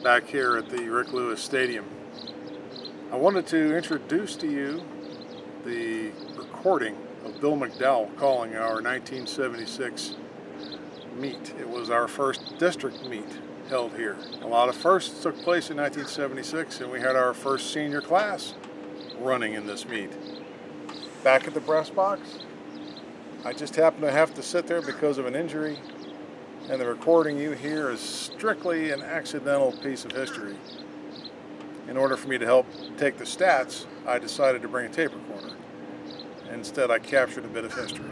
back here at the Rick Lewis Stadium. I wanted to introduce to you the recording of Bill McDowell calling our 1976 meet. It was our first district meet held here. A lot of firsts took place in 1976, and we had our first senior class running in this meet. Back at the press box, I just happened to have to sit there because of an injury, and the recording you hear is strictly an accidental piece of history. In order for me to help take the stats, I decided to bring a tape recorder. Instead, I captured a bit of history.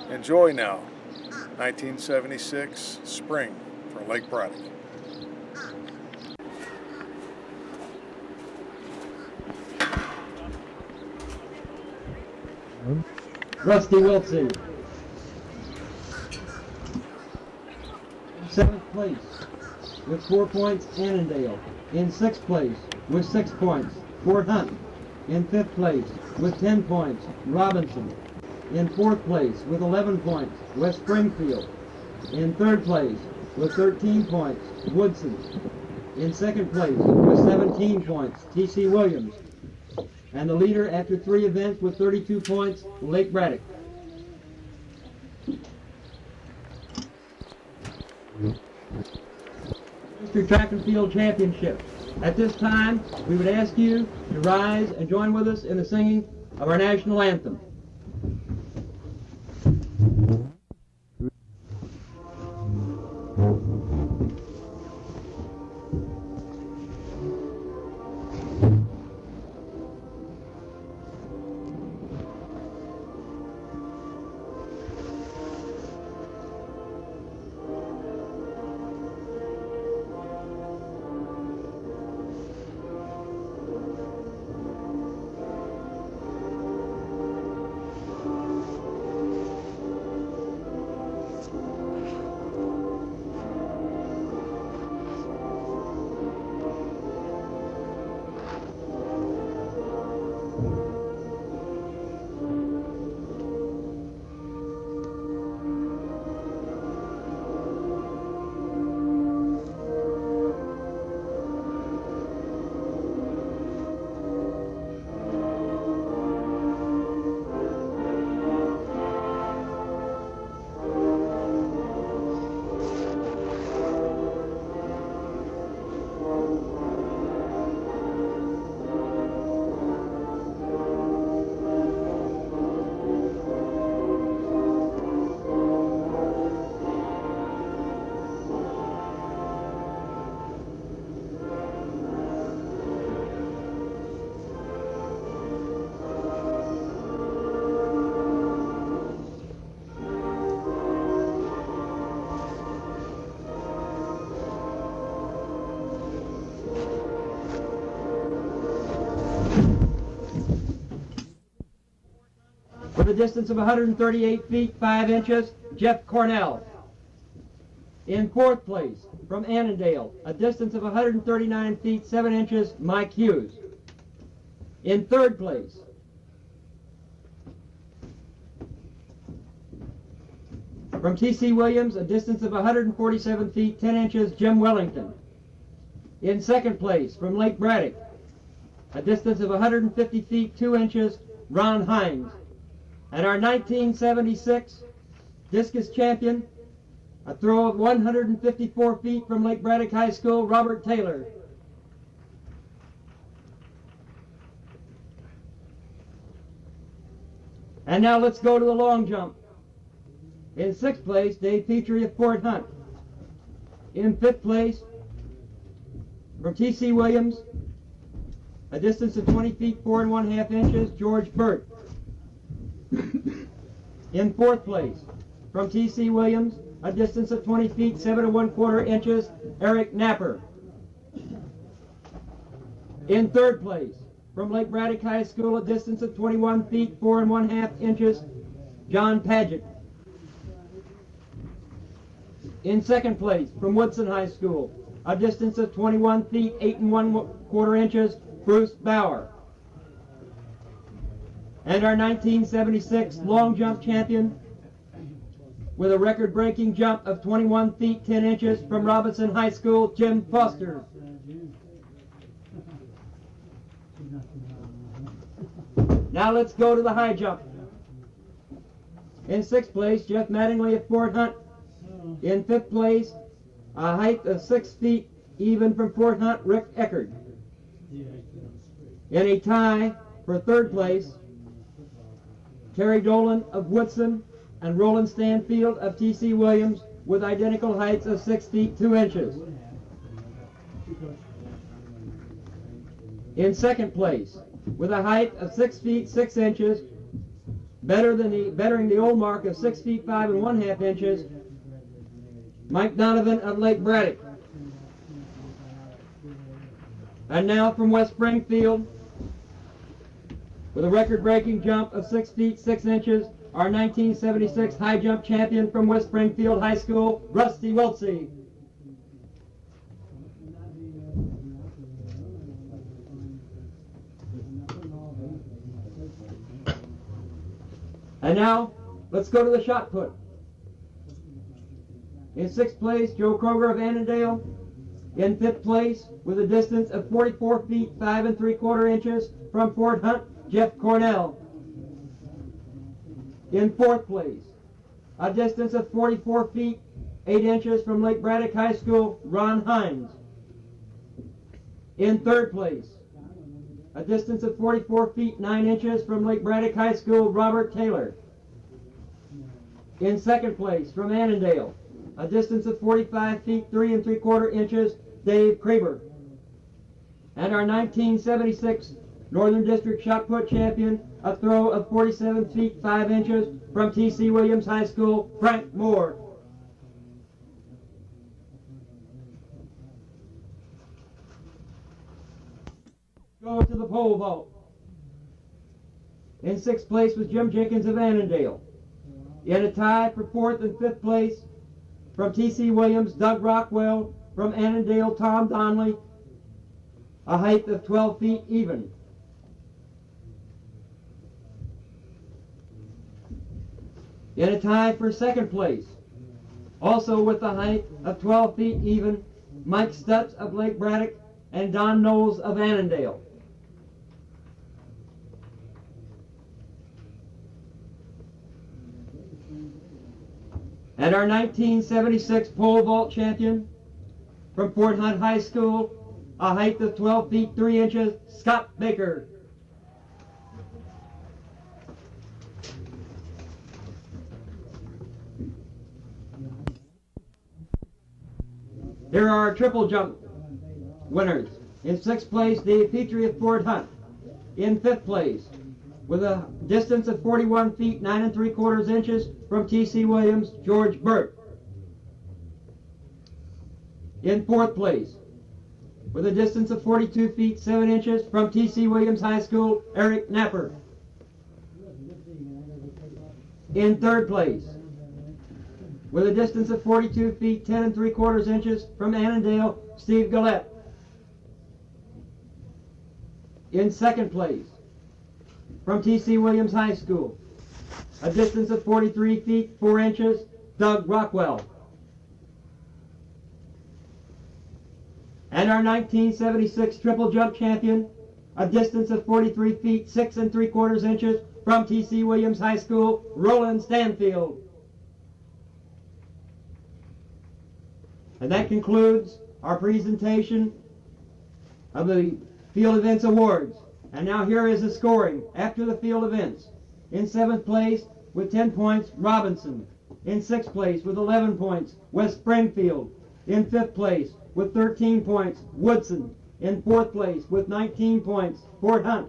Enjoy now, 1976 spring for Lake Braddock. Rusty Wiltsey. 7th place with 4 points, Annandale. In 6th place with 6 points, Fort Hunt. In 5th place with 10 points, Robinson. In 4th place with 11 points, West Springfield. In 3rd place with 13 points, Woodson. In 2nd place with 17 points, T.C. Williams. And the leader after 3 events with 32 points, Lake Braddock. Mr. Track and Field Championship. At this time, we would ask you to rise and join with us in the singing of our national anthem. With a distance of 138 feet, 5 inches, Jeff Cornell. In 4th place, from Annandale, a distance of 139 feet, 7 inches, Mike Hughes. In 3rd place, from T.C. Williams, a distance of 147 feet, 10 inches, Jim Wellington. In 2nd place, from Lake Braddock, a distance of 150 feet, 2 inches, Ron Hines. And our 1976 discus champion, a throw of 154 feet from Lake Braddock High School, Robert Taylor. And now let's go to the long jump. In 6th place, Dave Petrie of Fort Hunt. In 5th place, from T.C. Williams, a distance of 20 feet, 4 1/2 inches, George Burt. In 4th place, from T.C. Williams, a distance of 20 feet, 7 1/4 inches, Eric Napper. In 3rd place, from Lake Braddock High School, a distance of 21 feet, 4 1/2 inches, John Paget. In 2nd place, from Woodson High School, a distance of 21 feet, 8 1/4 inches, Bruce Bauer. And our 1976 long jump champion, with a record-breaking jump of 21 feet 10 inches from Robinson High School, Jim Foster. Now let's go to the high jump. In 6th place, Jeff Mattingly of Fort Hunt. In 5th place, a height of 6 feet even from Fort Hunt, Rick Eckert. In a tie for 3rd place, Terry Dolan of Woodson and Roland Stanfield of T.C. Williams with identical heights of 6 feet 2 inches. In 2nd place, with a height of 6 feet 6 inches, bettering the old mark of 6 feet 5 1/2 inches, Mike Donovan of Lake Braddock. And now from West Springfield, with a record-breaking jump of 6 feet 6 inches, our 1976 high jump champion from West Springfield High School, Rusty Weltsey. And now, let's go to the shot put. In 6th place, Joe Kroger of Annandale. In 5th place, with a distance of 44 feet 5 3/4 inches from Fort Hunt, Jeff Cornell. In 4th place, a distance of 44 feet 8 inches from Lake Braddock High School, Ron Hines. In 3rd place, a distance of 44 feet 9 inches from Lake Braddock High School, Robert Taylor. In 2nd place, from Annandale, a distance of 45 feet 3 3/4 inches, Dave Kraber. And our 1976 Northern District shot put champion, a throw of 47 feet 5 inches from T.C. Williams High School, Frank Moore. Go to the pole vault. In 6th place was Jim Jenkins of Annandale. In a tie for 4th and 5th place, from T.C. Williams, Doug Rockwell. From Annandale, Tom Donnelly, a height of 12 feet even. In a tie for 2nd place, also with a height of 12 feet even, Mike Stutz of Lake Braddock and Don Knowles of Annandale. And our 1976 pole vault champion from Fort Hunt High School, a height of 12 feet 3 inches, Scott Baker. Here are our triple jump winners. In 6th place, Dave Petrie of Fort Hunt. In 5th place, with a distance of 41 feet 9 3/4 inches from T.C. Williams, George Burt. In 4th place, with a distance of 42 feet 7 inches from T.C. Williams High School, Eric Napper. In 3rd place, with a distance of 42 feet 10 3/4 inches from Annandale, Steve Gillette. In 2nd place, from T.C. Williams High School, a distance of 43 feet 4 inches, Doug Rockwell. And our 1976 triple jump champion, a distance of 43 feet 6 3/4 inches from T.C. Williams High School, Roland Stanfield. And that concludes our presentation of the Field Events Awards. And now here is the scoring after the field events. In 7th place with 10 points, Robinson. In 6th place with 11 points, West Springfield. In 5th place with 13 points, Woodson. In 4th place with 19 points, Fort Hunt.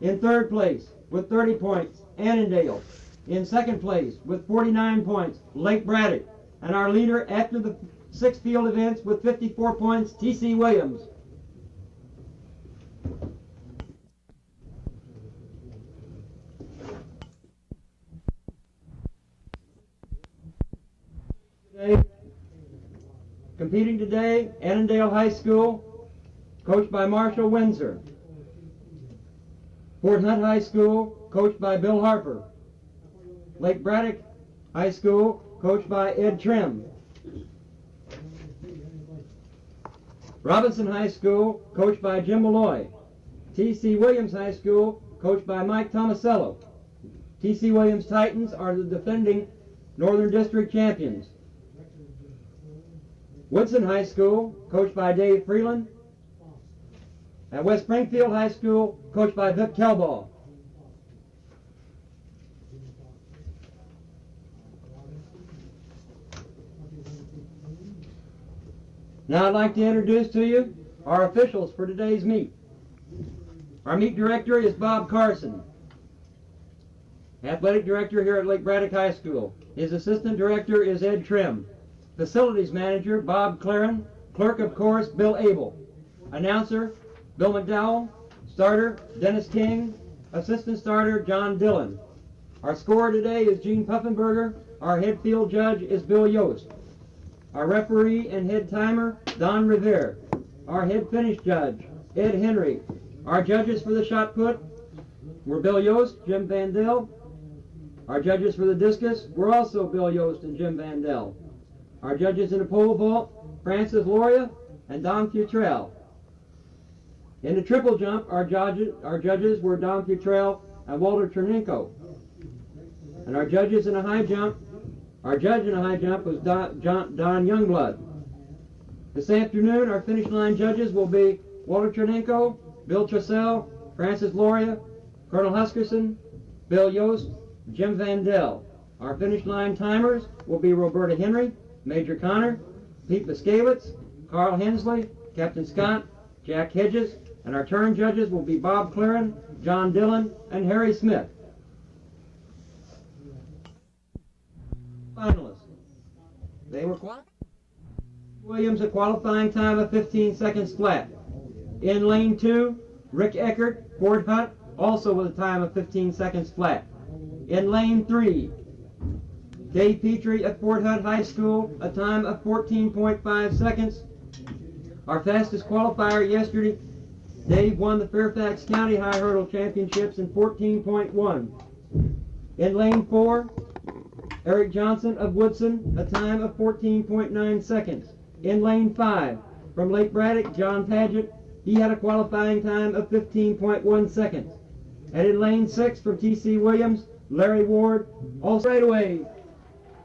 In 3rd place with 30 points, Annandale. In 2nd place with 49 points, Lake Braddock. And our leader after the 6 field events with 54 points, T.C. Williams. Competing today, Annandale High School, coached by Marshall Windsor. Fort Hunt High School, coached by Bill Harper. Lake Braddock High School, coached by Ed Trimm. Robinson High School, coached by Jim Malloy. T.C. Williams High School, coached by Mike Tomasello. T.C. Williams Titans are the defending Northern District champions. Woodson High School, coached by Dave Freeland. At West Springfield High School, coached by Vic Kelball. Now I'd like to introduce to you our officials for today's meet. Our meet director is Bob Carson, athletic director here at Lake Braddock High School. His assistant director is Ed Trimm. Facilities manager Bob Claren. Clerk of course Bill Abel. Announcer Bill McDowell. Starter Dennis King. Assistant starter John Dillon. Our scorer today is Gene Puffenberger. Our head field judge is Bill Yost. Our referee and head timer, Don Revere. Our head finish judge, Ed Henry. Our judges for the shot put were Bill Yost, Jim Vandell. Our judges for the discus were also Bill Yost and Jim Vandell. Our judges in the pole vault, Francis Loria and Don Futrell. In the triple jump, our judges were Don Futrell and Walter Chernenko. And our judges in the high jump, our judge in the high jump was Don Youngblood. This afternoon, our finish line judges will be Walter Chernenko, Bill Trussell, Francis Loria, Colonel Huskerson, Bill Yost, Jim Vandell. Our finish line timers will be Roberta Henry, Major Connor, Pete Biscalitz, Carl Hensley, Captain Scott, Jack Hedges, and our turn judges will be Bob Claren, John Dillon, and Harry Smith. Finalists. They were Williams, a qualifying time of 15 seconds flat. In lane 2, Rick Eckert, Fort Hunt, also with a time of 15 seconds flat. In lane 3, Dave Petrie at Fort Hunt High School, a time of 14.5 seconds. Our fastest qualifier yesterday, Dave won the Fairfax County High Hurdle Championships in 14.1. In lane 4, Eric Johnson of Woodson, a time of 14.9 seconds. In lane 5, from Lake Braddock, John Paget, he had a qualifying time of 15.1 seconds. And in lane 6, from T.C. Williams, Larry Ward, also right away.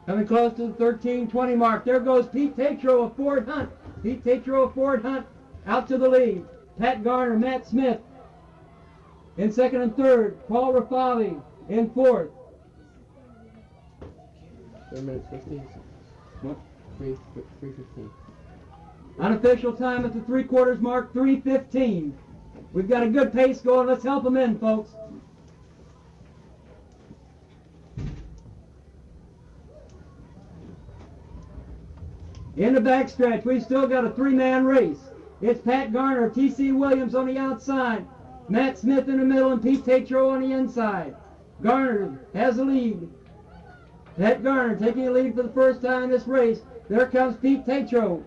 Coming close to the 13:20 mark. There goes Pete Tatro of Fort Hunt. Pete Tatro of Fort Hunt out to the lead. Pat Garner, Matt Smith in second and third. Paul Rafavi in fourth. 3 minutes 15. What? 3:15. Unofficial time at the 3/4 mark, 3:15. We've got a good pace going. Let's help them in, folks. In the backstretch, we've still got a 3-man race. It's Pat Garner, T.C. Williams on the outside, Matt Smith in the middle, and Pete Tatro on the inside. Garner has the lead. Pat Garner taking the lead for the first time in this race. There comes Pete Tatro.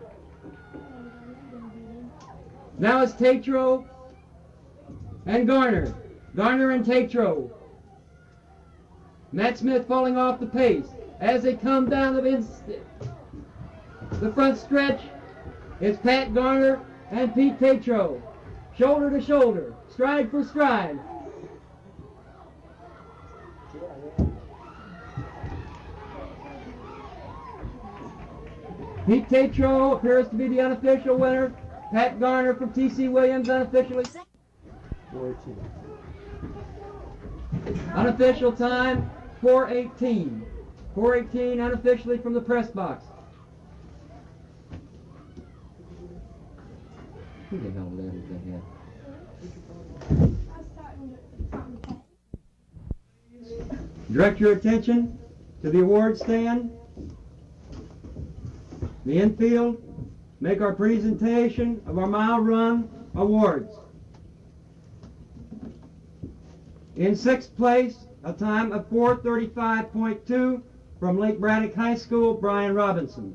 Now it's Tatro and Garner. Garner and Tatro. Matt Smith falling off the pace. As they come down the front stretch, it's Pat Garner and Pete Tatro. Shoulder to shoulder, stride for stride. Pete Tatro appears to be the unofficial winner. Pat Garner from T.C. Williams unofficially. 4:18. Unofficial time, 4:18. 4:18 unofficially from the press box. Who the hell that is that head? Direct your attention to the award stand, the infield, make our presentation of our mile run awards. In 6th place, a time of 4:35.2 from Lake Braddock High School, Brian Robinson.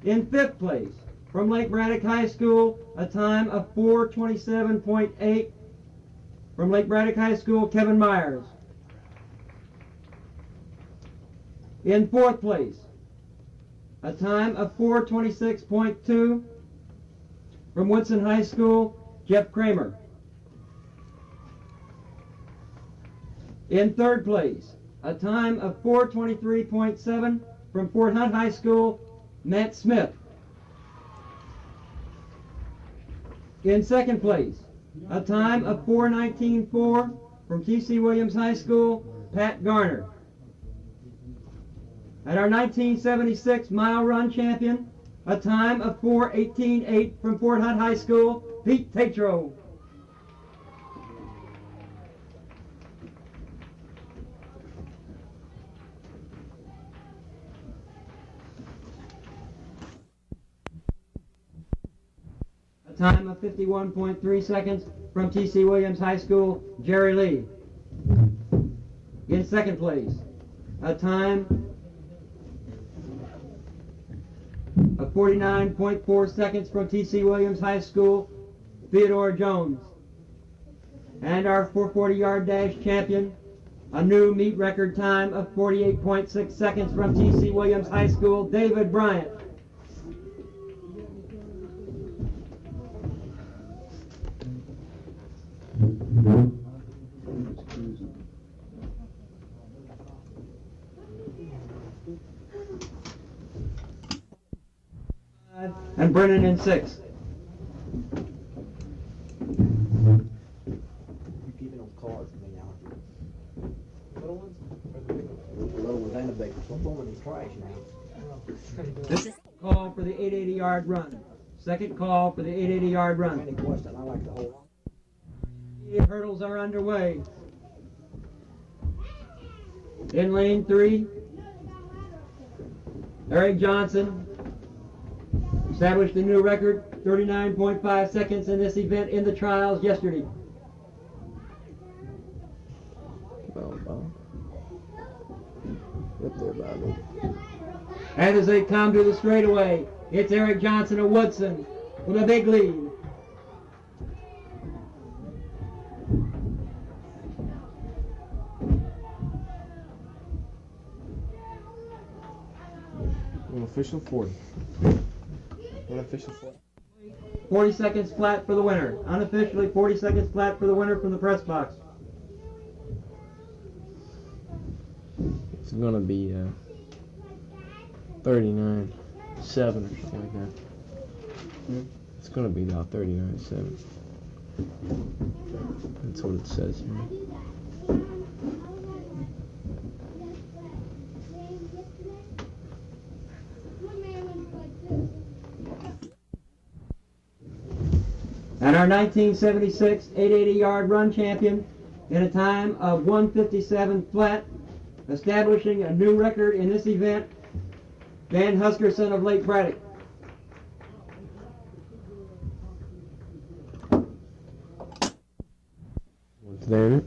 In 5th place, from Lake Braddock High School, a time of 4:27.8 from Lake Braddock High School, Kevin Myers. In fourth place, a time of 4:26.2 from Woodson High School, Jeff Kramer. In third place, a time of 4:23.7 from Fort Hunt High School, Matt Smith. In second place, a time of 4:19.4 from T.C. Williams High School, Pat Garner. And our 1976 mile run champion, a time of 4:18.8 from Fort Hunt High School, Pete Tatro. A time of 51.3 seconds from T.C. Williams High School, Jerry Lee. In second place, a time of 49.4 seconds from T.C. Williams High School, Theodore Jones. And our 440-yard dash champion, a new meet record time of 48.6 seconds from T.C. Williams High School, David Bryant. And Brennan in sixth. You're giving them cards to me now. Little ones? Or the big ones? The little ones and the big ones. What's wrong with these trash now? Call for the 880-yard run. Second call for the 880-yard run. Any question? I like the whole. The hurdles are underway. In lane 3, Eric Johnson established a new record, 39.5 seconds in this event in the trials yesterday. Bob. Up there, Bobby. And as they come to the straightaway, it's Eric Johnson of Woodson with a big lead. Unofficial 40. Unofficial 40. 40 seconds flat for the winner. Unofficially 40 seconds flat for the winner from the press box. It's gonna be 39.7 or something like that. It's gonna be about 39.7. That's what it says here. And our 1976 880-yard run champion in a time of 1:57 flat, establishing a new record in this event, Van Huskerson of Lake Braddock. What's there?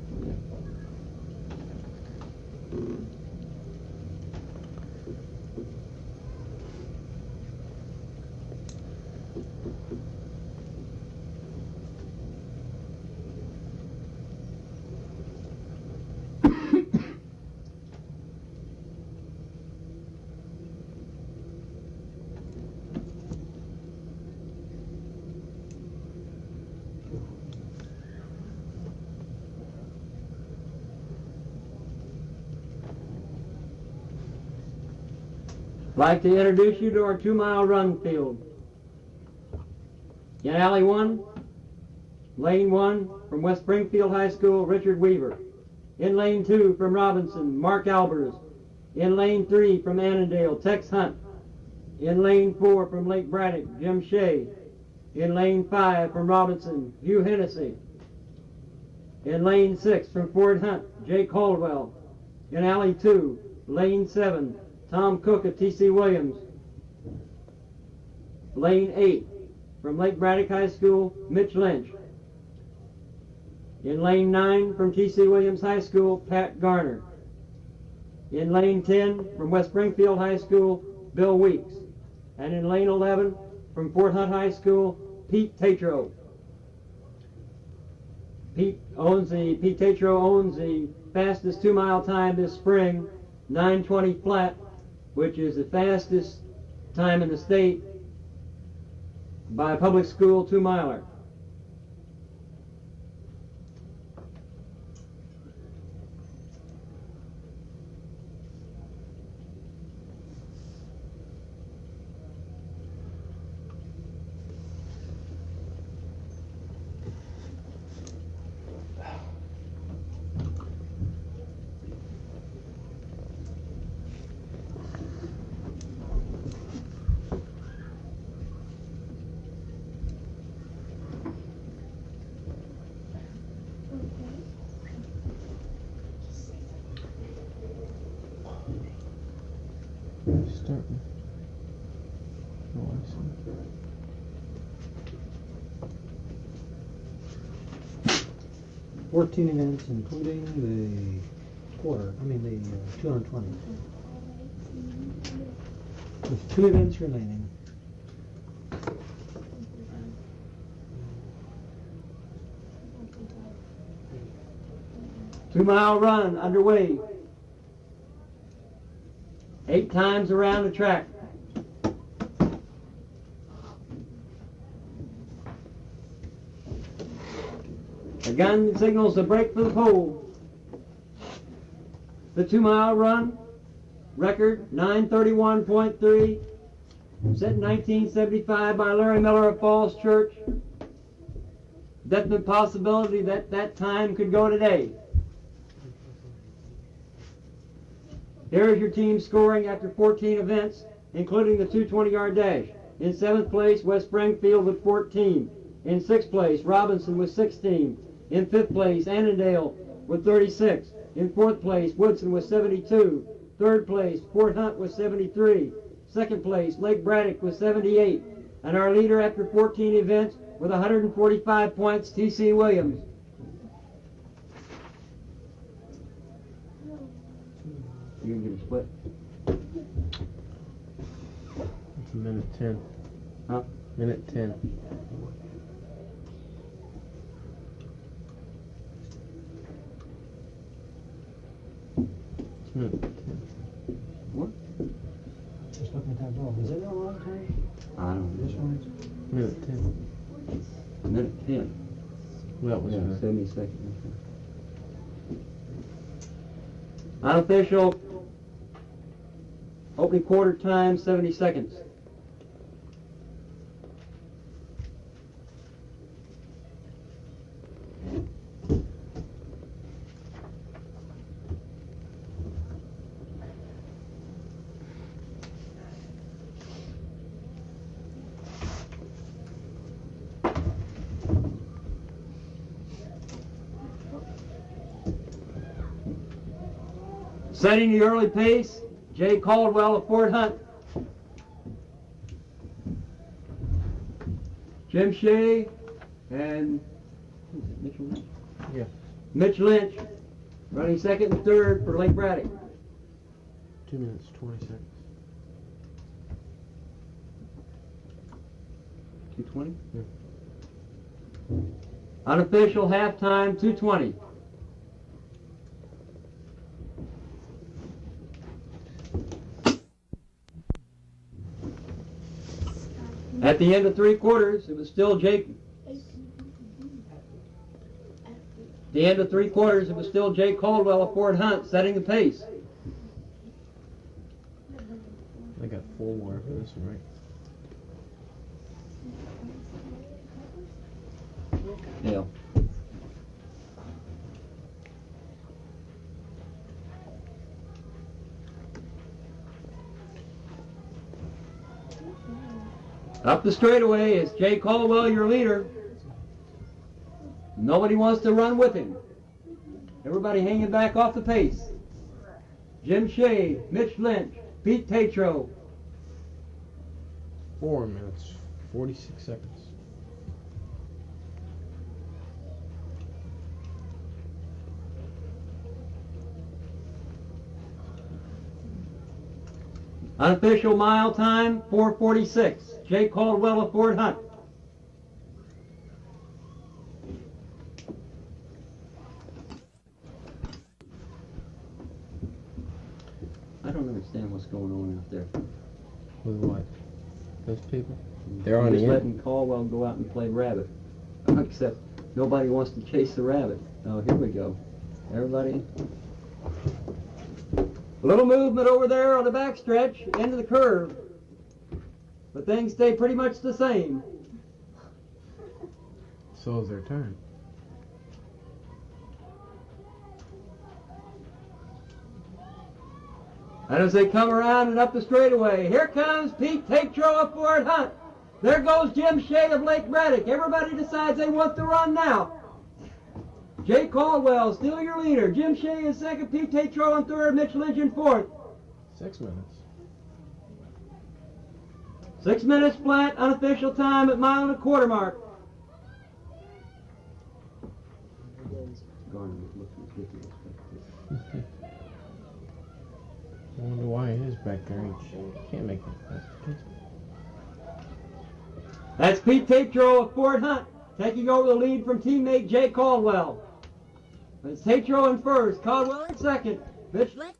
I'd like to introduce you to our 2-mile run field. In alley 1, lane 1 from West Springfield High School, Richard Weaver. In lane 2 from Robinson, Mark Albers. In lane 3 from Annandale, Tex Hunt. In lane 4 from Lake Braddock, Jim Shea. In lane 5 from Robinson, Hugh Hennessy. In lane 6 from Fort Hunt, Jay Caldwell. In alley 2, lane 7, Tom Cook of T.C. Williams. Lane 8 from Lake Braddock High School, Mitch Lynch. In lane 9 from T.C. Williams High School, Pat Garner. In lane 10 from West Springfield High School, Bill Weeks. And in lane 11 from Fort Hunt High School, Pete Tatro. Pete Tatro owns the fastest 2-mile time this spring, 9:20 flat, which is the fastest time in the state by a public school 2-miler. Starting. Oh, I see. 14 events, including the quarter. I mean the 220. With 2 events remaining. Two-mile run underway. 8 times around the track. The gun signals the break for the pole. The 2-mile run record 9:31.3, set in 1975 by Larry Miller of Falls Church. Definite possibility that that time could go today. Here is your team scoring after 14 events, including the 220-yard dash. In 7th place, West Springfield with 14. In 6th place, Robinson with 16. In 5th place, Annandale with 36. In 4th place, Woodson with 72. 3rd place, Fort Hunt with 73. 2nd place, Lake Braddock with 78. And our leader after 14 events with 145 points, T.C. Williams. You can get a split. It's a minute 10. Huh? Minute 10. It's minute 10. What? Just looking at that ball. Is it all right, Terry? I don't know. This one Minute 10. A minute 10. That was Yeah, right. 70 seconds. Unofficial opening quarter time, 70 seconds. Setting the early pace, Jay Caldwell of Fort Hunt. Jim Shea and Mitchell Lynch? Yeah. Mitch Lynch running 2nd and 3rd for Lake Braddock. 2 minutes, 20 seconds. 2:20? Yeah. Unofficial halftime, 2:20. At the end of 3 quarters, it was still Jake. The end of 3 quarters, it was still Jay Caldwell of Fort Hunt setting the pace. I got 4 more for this one, right? Yeah. Up the straightaway is Jay Caldwell, your leader. Nobody wants to run with him. Everybody hanging back off the pace. Jim Shea, Mitch Lynch, Pete Tatro. 4 minutes, 46 seconds. Unofficial mile time, 4:46. Jay Caldwell of Fort Hunt. don't understand what's going on out there. With what? Those people? They're on Just the end. letting Caldwell go out and play rabbit. Except nobody wants to chase the rabbit. Oh, here we go. Everybody. A little movement over there on the backstretch, end of the curve. But things stay pretty much the same. So is their turn. And as they come around and up the straightaway, here comes Pete Tatro of Fort Hunt. There goes Jim Shea of Lake Braddock. Everybody decides they want the run now. Jay Caldwell, still your leader. Jim Shea is second, Pete Tatro in third, Mitch Lynch in fourth. 6 minutes. 6 minutes flat, unofficial time at mile and a quarter mark. I wonder why he is back there. He can't make that fast. That's Pete Tatro of Fort Hunt, taking over the lead from teammate Jay Caldwell. It's Tatro in first, Caldwell in second. Mitch Lynch.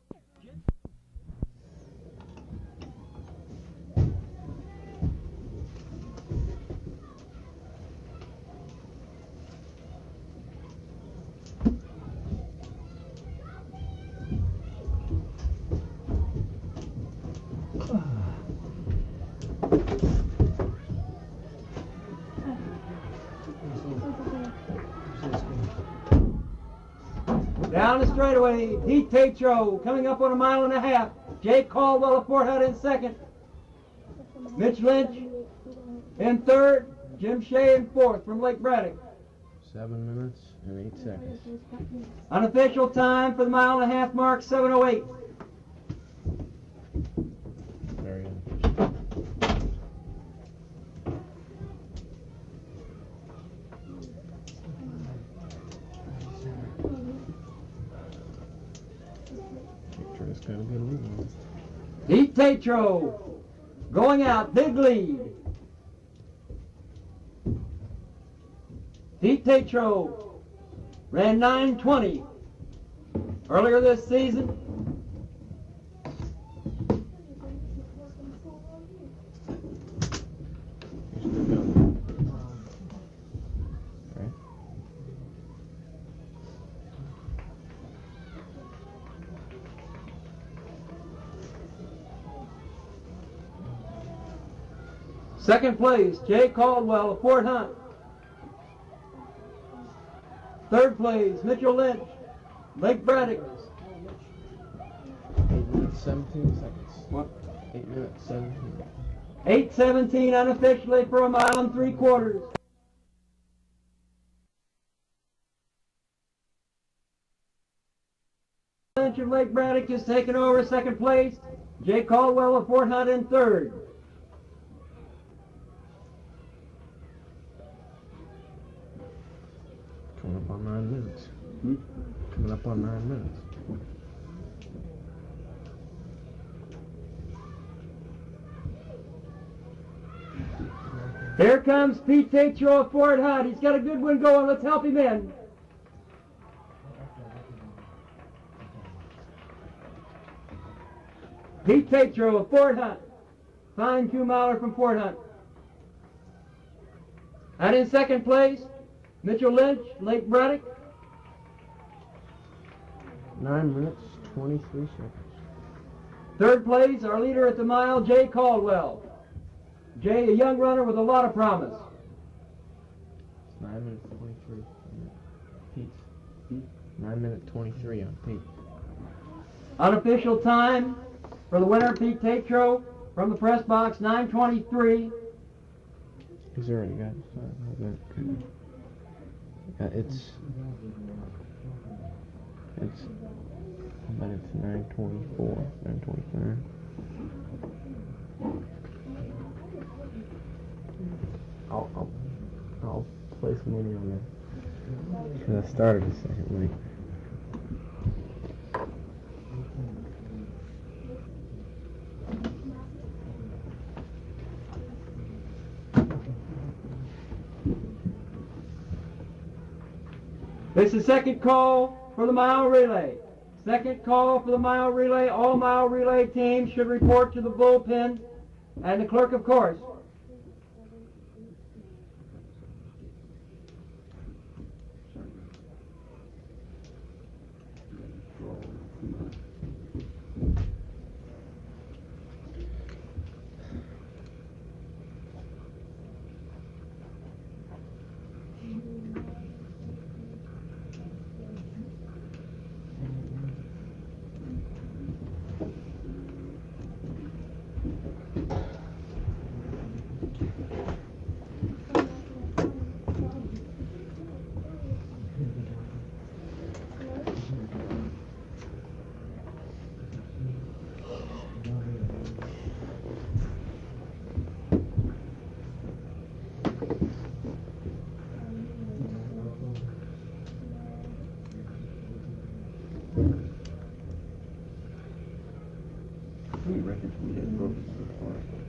Down the straightaway, Pete Tatro coming up on a mile and a half. Jake Caldwell of Fort Hunt in second. Mitch Lynch in third. Jim Shea in fourth from Lake Braddock. 7 minutes and 8 seconds. Unofficial time for the mile and a half mark, 7:08. Very unofficial. Tatro's got a good lead on. Pete Tatro going out, big lead. Pete Tatro ran 9:20 earlier this season. Here's the gun. Right. Second place, Jay Caldwell of Fort Hunt. Third place, Mitchell Lynch, Lake Braddock. 8 minutes, 17 seconds. What? 8 minutes, 17. 8:17 unofficially for a mile and 3/4. Lynch of Lake Braddock has taken over second place. Jay Caldwell of Fort Hunt in third. Coming up on 9 minutes. Coming up on 9 minutes. Here comes Pete Tatro of Fort Hunt. He's got a good one going. Let's help him in. Pete Tatro of Fort Hunt. Fine 2-miler from Fort Hunt. And in second place, Mitchell Lynch, Lake Braddock. 9 minutes, 23 seconds. Third place, our leader at the mile, Jay Caldwell. Jay, a young runner with a lot of promise. It's 9 minutes, 23. Pete. 9 minutes, 23 on Pete. Unofficial time for the winner, Pete Tatro, from the press box, 9:23. He's already got it. It's but it's 9:24, 9:25. I'll place money on that. Because I started a second late. This is second call for the mile relay. Second call for the mile relay. All mile relay teams should report to the bullpen and the clerk of course.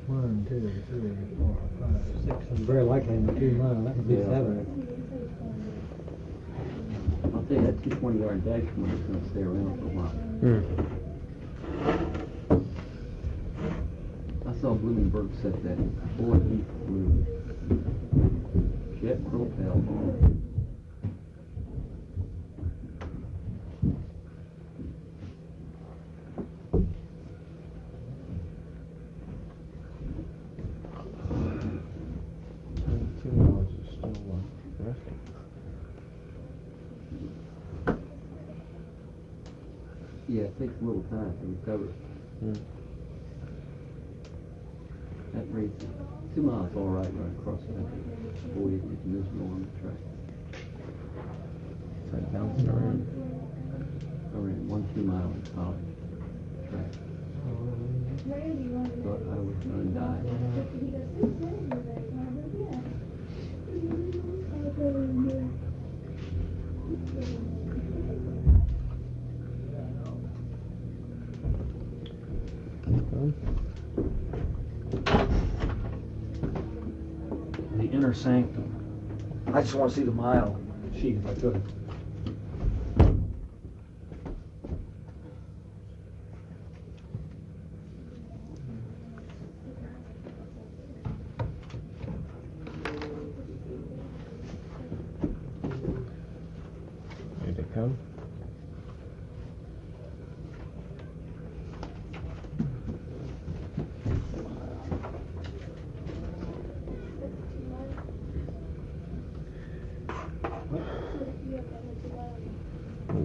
One, two, three, four, five, six. And very likely in the 2 mile. That could be 7. I'll tell you, that 220-yard dash one is going to stay around for a while. I saw Blumenberg set that 4 deep blue jet propel on. Yeah, it takes a little time to recover. That race, 2 miles all right across the country. Boy, you can miss more on the track. It's like bouncing around. I ran 1 2-mile in college track. But I was going to die. The inner sanctum. I just want to see the mile sheet if I could. Here they come.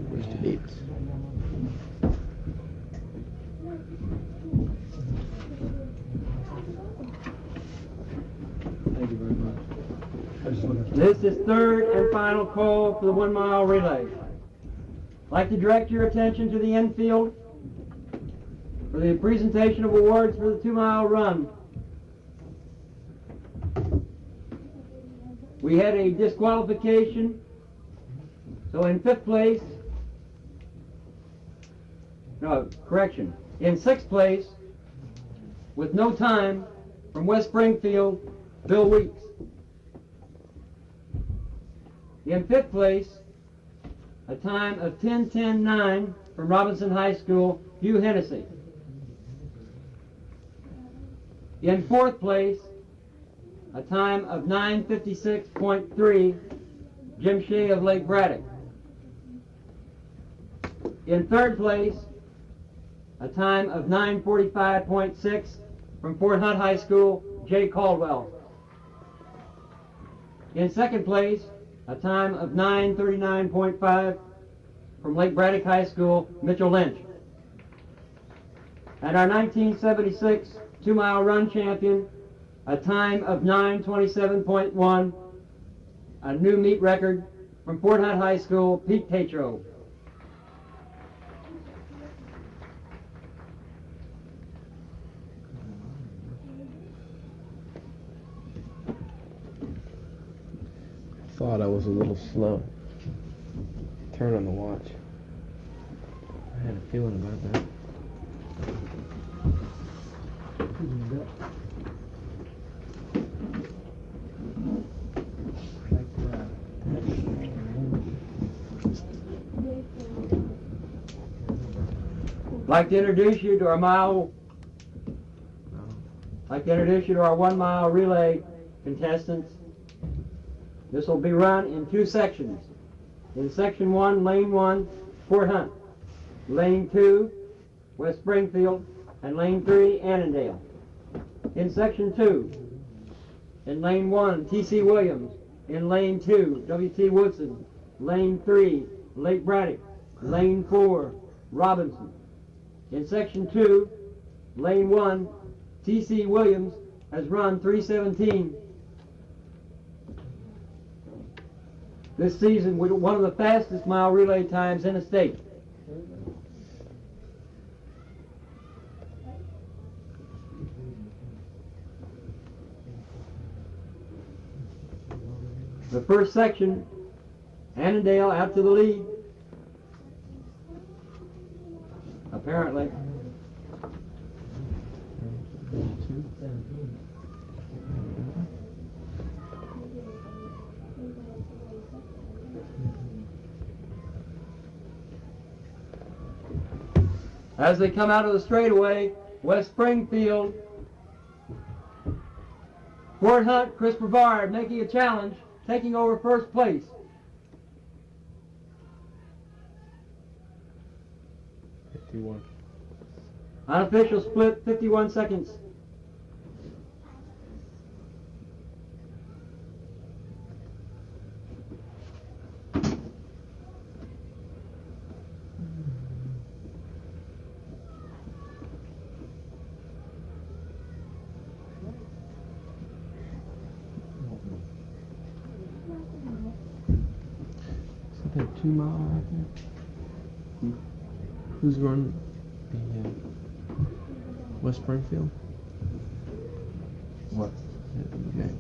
Where's the dates? Thank you very much. This is third and final call for the 1 mile relay. I'd like to direct your attention to the infield for the presentation of awards for the 2 mile run. We had a disqualification, so in 5th place, in 6th place, with no time, from West Springfield, Bill Weeks. In 5th place, a time of 10:10:9 from Robinson High School, Hugh Hennessy. In 4th place, a time of 9:56.3, Jim Shea of Lake Braddock. In 3rd place, a time of 9:45.6 from Fort Hunt High School, Jay Caldwell. In 2nd place, a time of 9:39.5 from Lake Braddock High School, Mitchell Lynch. And our 1976 2-mile run champion, a time of 9:27.1, a new meet record from Fort Hunt High School, Pete Tatro. Thought I was a little slow. Turn on the watch. I had a feeling about that. like to introduce you to our 1 mile relay contestants. This will be run in 2 sections. In section 1, lane 1, Fort Hunt. Lane 2, West Springfield, and lane 3, Annandale. In section 2, in lane 1, T.C. Williams. In lane 2, W.T. Woodson. Lane 3, Lake Braddock. Lane 4, Robinson. In section 2, lane 1, T.C. Williams has run 3:17. This season, with one of the fastest mile relay times in the state. The first section, Annandale out to the lead. Apparently. As they come out of the straightaway, West Springfield, Fort Hunt, Chris Brevard making a challenge, taking over first place. Unofficial split, 51 seconds. Is that 2 mile right there? Who's running the West Springfield? What? Okay.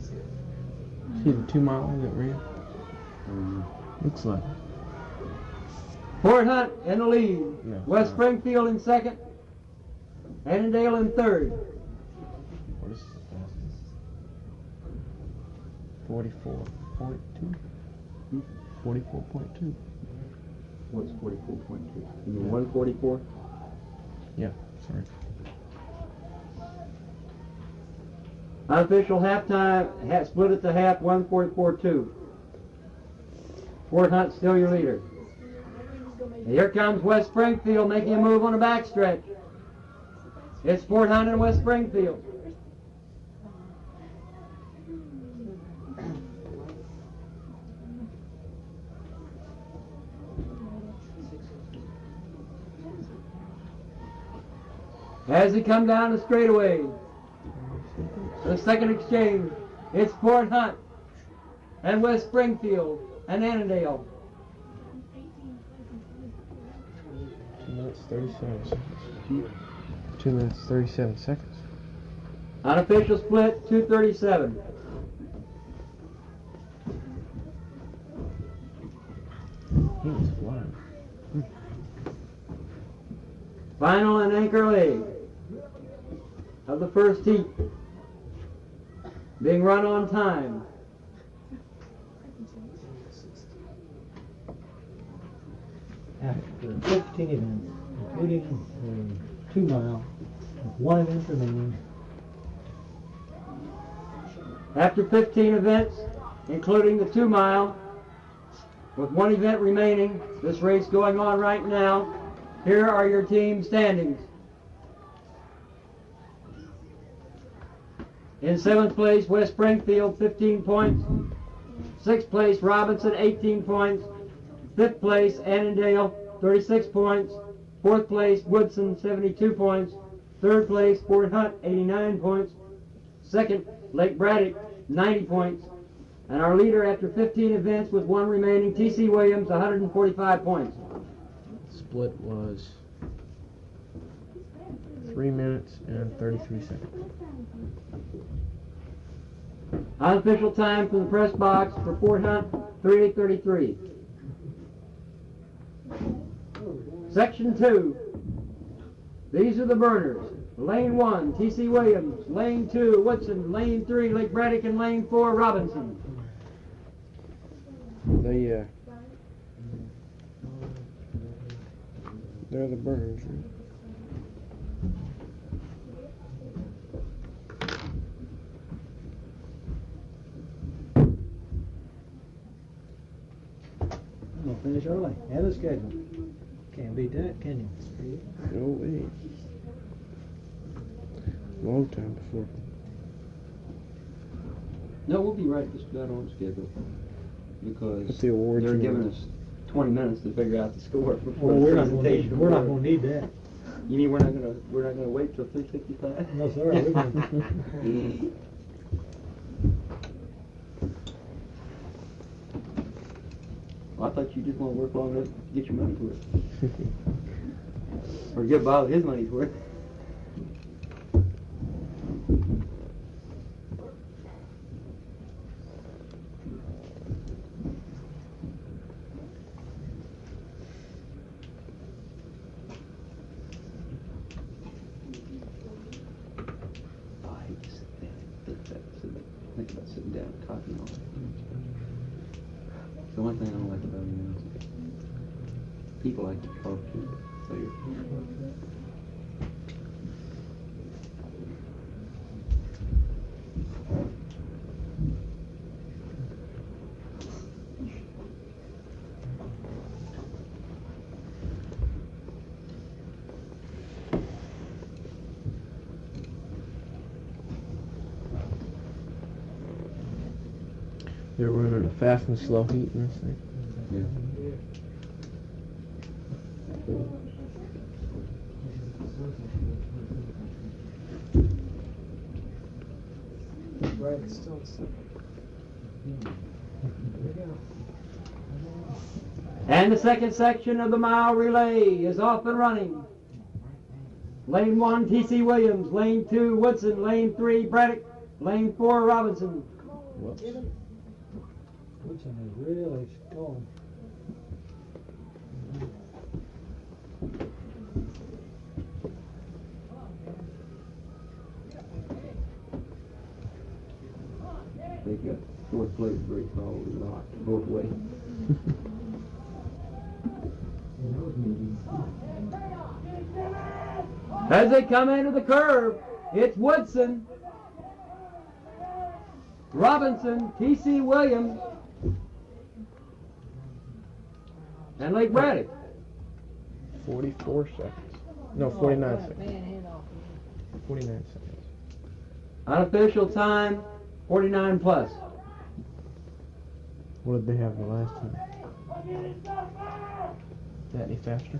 See the 2 miler that ran? Looks like. Fort Hunt in the lead. No, West no. Springfield in second. Annandale in third. What is the fastest? 44.2? 44.2. What's 44.2? You mean 144? Yeah, sorry. Unofficial halftime, split at the half, 144.2. Fort Hunt still your leader. And here comes West Springfield making a move on the backstretch. It's Fort Hunt and West Springfield. As they come down the straightaway, the second exchange, it's Fort Hunt and West Springfield and Annandale. 2 minutes 37 seconds. 2 minutes 37 seconds. Unofficial split, 2:37. He was flying. Final and anchor leg of the first heat being run on time. After 15 events, including the 2 mile, with 1 event remaining. After 15 events, including the 2 mile, with 1 event remaining, this race going on right now, here are your team standings. In 7th place, West Springfield, 15 points. 6th place, Robinson, 18 points. 5th place, Annandale, 36 points. 4th place, Woodson, 72 points. 3rd place, Fort Hunt, 89 points. 2nd, Lake Braddock, 90 points. And our leader after 15 events with 1 remaining, T.C. Williams, 145 points. Split was 3 minutes and 33 seconds. Unofficial time from the press box for Fort Hunt, 3:33. Section 2. These are the burners. Lane 1, T.C. Williams. Lane 2, Woodson. Lane 3, Lake Braddock. And Lane 4, Robinson. They're the burners, right? Finish early. Ahead of schedule. Can't beat that, can you? No way. Long time before. No, we'll be right just about on schedule. Because What's the award they're you giving want? us 20 minutes to figure out the score before Well, the we're not gonna presentation. need that. You mean we're not gonna wait till 3:55? No, sir. We're gonna. Well, I thought you just want to work long enough to get your money's worth. Or get Bob his money's worth. Oh, I hate to sit down. Think about sitting down and copying all that. The one thing I don't like about him is people like to talk to you. So you're, They're running a fast and slow heat in this thing. yeah. Right, it's still And the second section of the mile relay is off and running. Lane 1, T.C. Williams. Lane 2, Woodson. Lane 3, Braddock. Lane 4, Robinson. Whoops. Woodson is really going. They've got fourth place break probably locked both ways. As they come into the curve, it's Woodson, Robinson, T.C. Williams, and Lake Braddock. 44 seconds. No, 49 seconds. 49 seconds. Unofficial time, 49 plus. What did they have the last time? That any faster?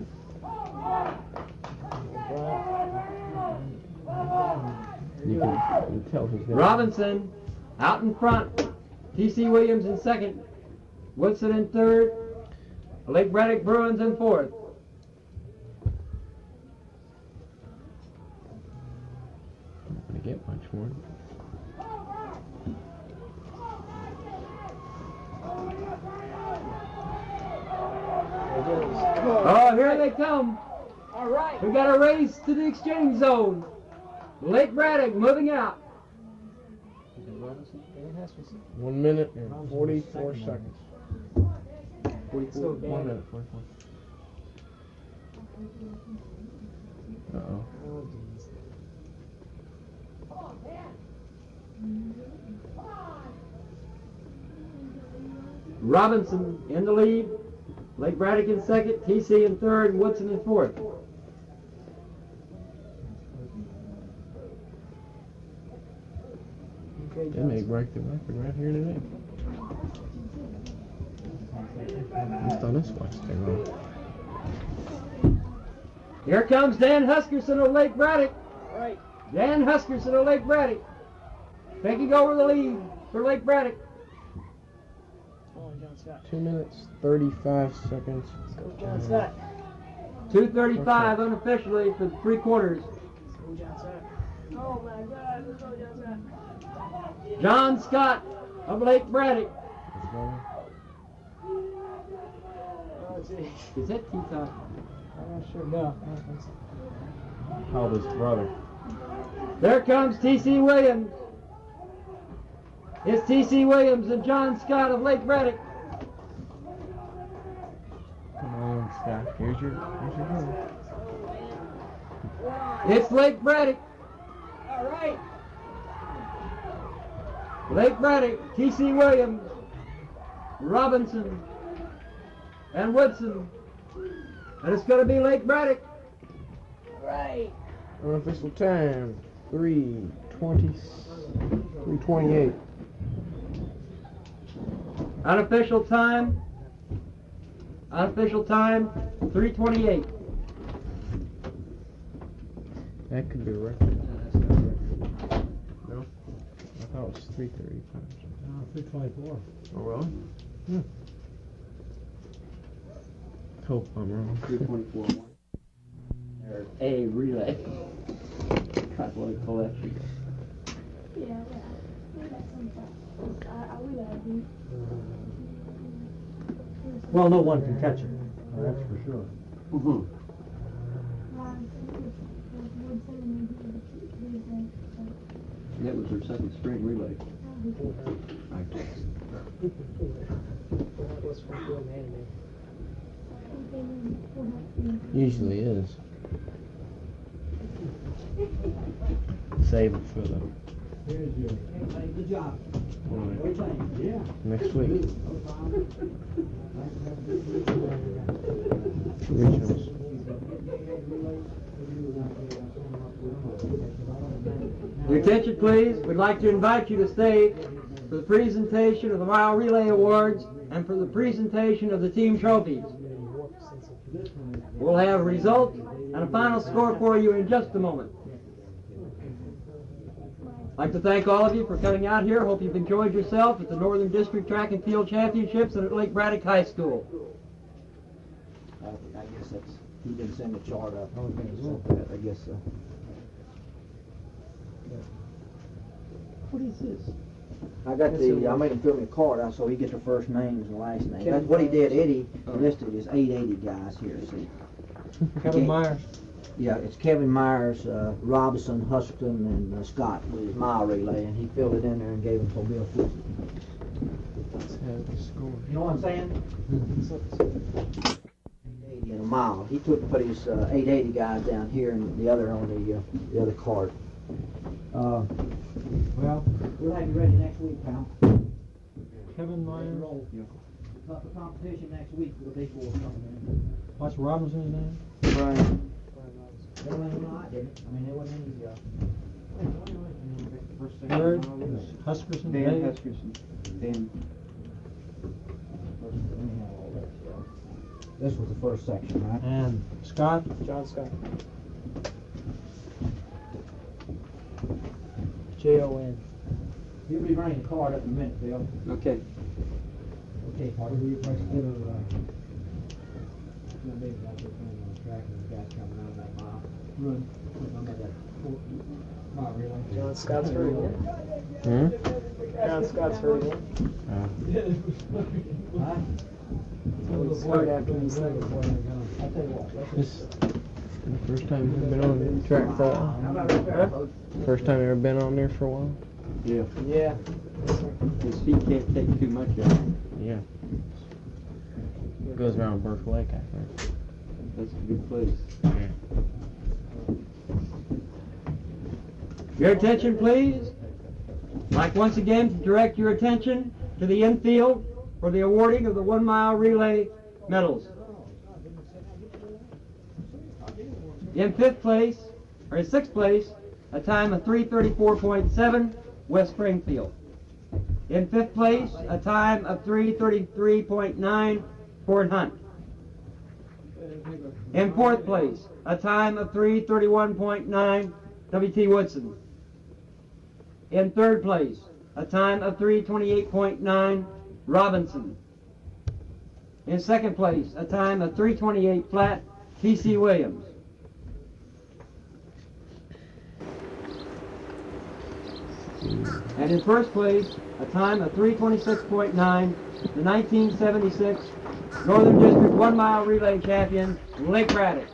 You can tell who's there. Robinson out in front, T.C. Williams in second, Woodson in third, Lake Braddock Bruins in fourth. Not gonna get much more. Oh, here they come. All right. We got a race to the exchange zone. Lake Braddock moving out. 1 minute and 44 seconds. 44. 1 minute, 44. Uh-oh. Robinson in the lead. Lake Braddock in second, TC in third, and Woodson in fourth. They may break the record right here today. Just on this watch thing wrong. Here comes Dan Huskerson of Lake Braddock. Right. Dan Huskerson of Lake Braddock. Taking over the lead for Lake Braddock. 2 minutes, 35 seconds. 2:35 unofficially for the three quarters. Oh my God, let's go, Johnson. John Scott of Lake Braddock. Oh, gee. Is that T-top? I'm not sure. No, I don't think so. How old is his brother? There comes T.C. Williams. It's T.C. Williams and John Scott of Lake Braddock. Come on, Scott. Here's your goal. It's Lake Braddock. All right. Lake Braddock, T.C. Williams, Robinson, and Woodson. And it's going to be Lake Braddock. Right. Unofficial time, 3:28. Unofficial time, 3:28. That could be a record. No? I thought it was 3:35. 3:24. Oh, really? Yeah. Hope I'm wrong. 3:24. There's a relay. Tripod collection. Yeah, we got some stuff. We got to Well, no one can catch it. That's for sure. Mm-hmm. That was her second string relay. Usually is. Save it for the Good job. next week. Regionals. Your attention, please. We'd like to invite you to stay for the presentation of the Mile Relay Awards and for the presentation of the team trophies. We'll have a result and a final score for you in just a moment. I'd like to thank all of you for coming out here. Hope you've enjoyed yourself at the Northern District Track and Field Championships and at Lake Braddock High School. I guess that's, he didn't send the chart up. I guess so. What is this? I got I made him fill me a card out so he gets the first names and last names. That's what he did. Eddie listed his 880 guys here, see. Kevin Myers. Yeah, it's Kevin Myers, Robinson, Huston, and Scott with his mile relay, and he filled it in there and gave him to Bill Fulton. Let's have the score. You know what I'm saying? 880 in a mile. He put his 880 guys down here and the other on the other card. Well, we'll have you ready next week, pal. Kevin Myers. The competition next week for the big boys coming in. What's Robinson's name? Brian. They went in, I didn't. I mean, they went in Third is Huskerson. Dan Huskerson. Dan. This was the first section, right? And Scott. John Scott. Jon. He'll be bringing the card up in a minute, Bill. Okay. Okay, Party, will you press the John Scott's hurting it. Hmm? John Scott's hurting it. He's hurt after these things. This the first time you've been on the track for a while? First time you ever been on there for a while? Yeah. Yeah. His feet can't take too much of it. Yeah. Goes around Burke Lake, I think. That's a good place. Yeah. Your attention, please. I'd like once again to direct your attention to the infield for the awarding of the 1 mile relay medals. In sixth place, a time of 3:34.7, West Springfield. In fifth place, a time of 3:33.9, Fort Hunt. In fourth place, a time of 3:31.9, W.T. Woodson. In third place, a time of 3:28.9, Robinson. In second place, a time of 3:28 flat, T.C. Williams. And in first place, a time of 3:26.9, the 1976 Northern District 1 mile relay champion, Lake Braddock.